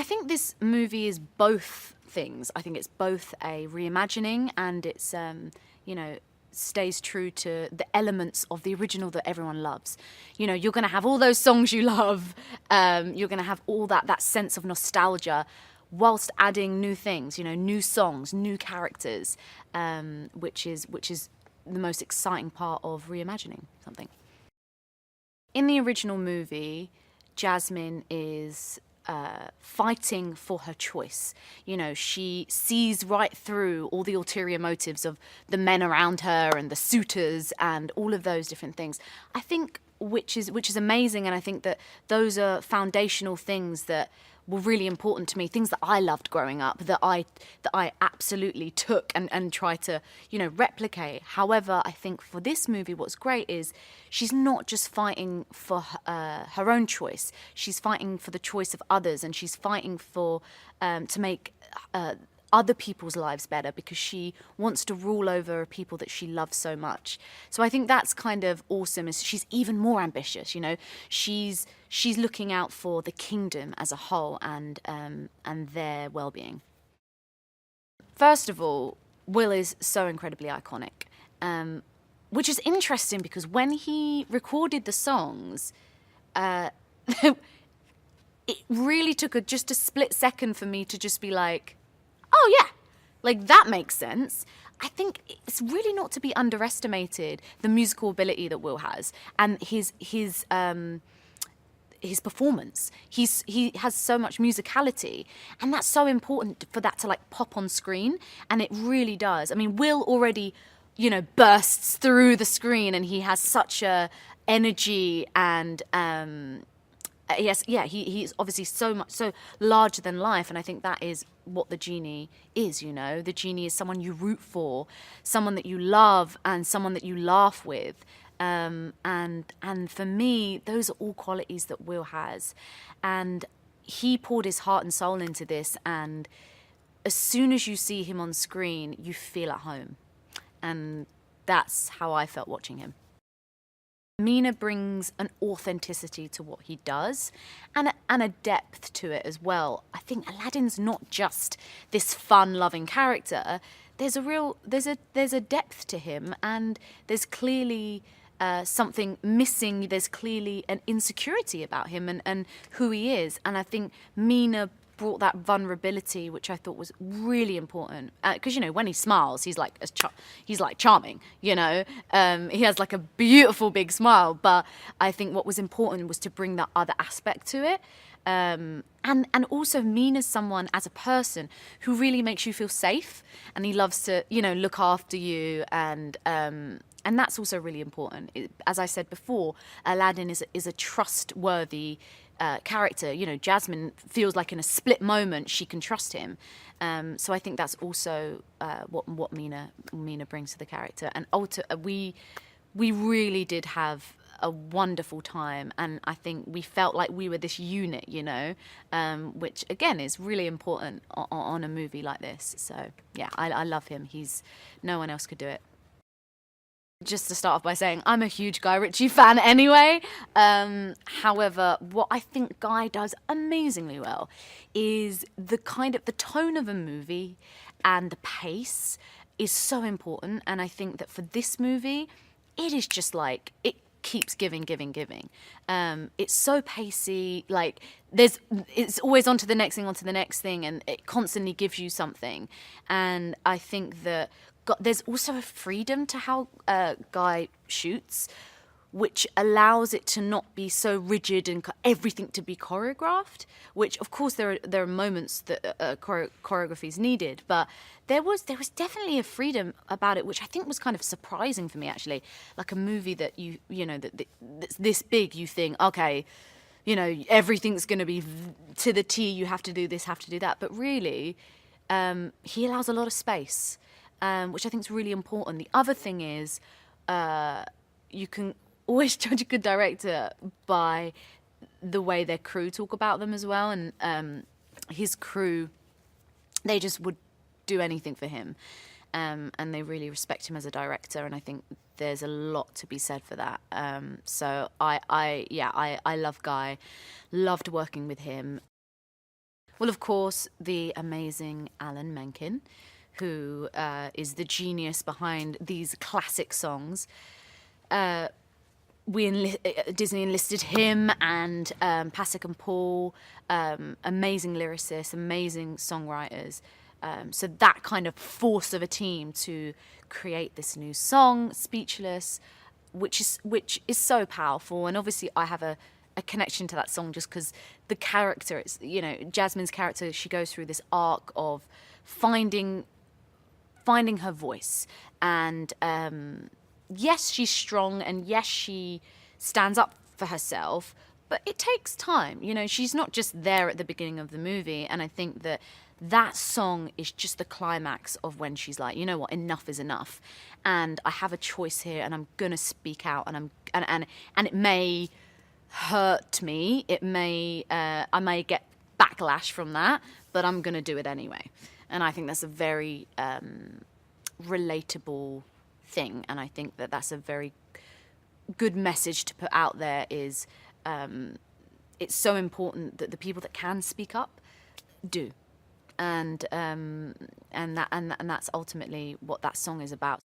think this movie is both things. I think it's both a reimagining and it's, stays true to the elements of the original that everyone loves. You know, you're going to have all those songs you love. You're going to have all that sense of nostalgia whilst adding new things, new songs, new characters, which is the most exciting part of reimagining something. In the original movie, Jasmine is fighting for her choice. She sees right through all the ulterior motives of the men around her and the suitors and all of those different things. I think which is amazing, and I think that those are foundational things that were really important to me, things that I loved growing up, that I absolutely took and tried to, replicate. However, I think for this movie, what's great is she's not just fighting for her own choice. She's fighting for the choice of others, and she's fighting for to make other people's lives better because she wants to rule over people that she loves so much. So I think that's kind of awesome. Is she's even more ambitious. She's looking out for the kingdom as a whole and their well-being. First of all, Will is so incredibly iconic, which is interesting because when he recorded the songs, it really took just a split second for me to just be like, oh yeah, like that makes sense. I think it's really not to be underestimated, the musical ability that Will has and his performance. He has so much musicality, and that's so important for that to like pop on screen, and it really does. I mean, Will already, bursts through the screen, and he has such a energy and he's obviously so larger than life, and I think that is what the genie is. The genie is someone you root for, someone that you love, and someone that you laugh with. And for me, those are all qualities that Will has, and he poured his heart and soul into this. And as soon as you see him on screen, you feel at home, and that's how I felt watching him. Mina brings an authenticity to what he does and a depth to it as well. I think Aladdin's not just this fun-loving character. There's a depth to him, and there's clearly something missing. There's clearly an insecurity about him and who he is. And I think Mina brought that vulnerability, which I thought was really important. Because when he smiles, he's like charming. He has like a beautiful big smile. But I think what was important was to bring that other aspect to it. And also Mina's someone as a person who really makes you feel safe, and he loves to look after you, and that's also really important. As I said before, Aladdin is a trustworthy character. Jasmine feels like in a split moment she can trust him. So I think that's also what Mina brings to the character. And we really did have a wonderful time, and I think we felt like we were this unit, which again is really important on a movie like this. So yeah, I love him. No one else could do it. Just to start off by saying I'm a huge Guy Ritchie fan anyway. However, what I think Guy does amazingly well is the tone of a movie, and the pace is so important. And I think that for this movie, it is just like it keeps giving. It's so pacey, like it's always on to the next thing, and it constantly gives you something. And I think that there's also a freedom to how Guy shoots, which allows it to not be so rigid and everything to be choreographed, which of course there are moments that choreography is needed, but there was definitely a freedom about it, which I think was kind of surprising for me, actually. Like a movie that that's this big, you think, okay, everything's going to be to the T, you have to do this, have to do that, but really he allows a lot of space, which I think is really important. The other thing is you can always judge a good director by the way their crew talk about them as well. And his crew, they just would do anything for him. And they really respect him as a director. And I think there's a lot to be said for that. So I love Guy, loved working with him. Well, of course, the amazing Alan Menken, who is the genius behind these classic songs. Disney enlisted him and Pasek and Paul, amazing lyricists, amazing songwriters. So that kind of force of a team to create this new song, Speechless, which is so powerful. And obviously, I have a connection to that song just because the character, it's, you know, Jasmine's character, she goes through this arc of finding her voice, and yes, she's strong, and yes, she stands up for herself, but it takes time. You know, she's not just there at the beginning of the movie, and I think that song is just the climax of when she's like, you know what, enough is enough, and I have a choice here, and I'm gonna speak out, and it may hurt me, it may I may get backlash from that, but I'm gonna do it anyway. And I think that's a very relatable thing, and I think that's a very good message to put out there. Is it's so important that the people that can speak up do, and that's ultimately what that song is about.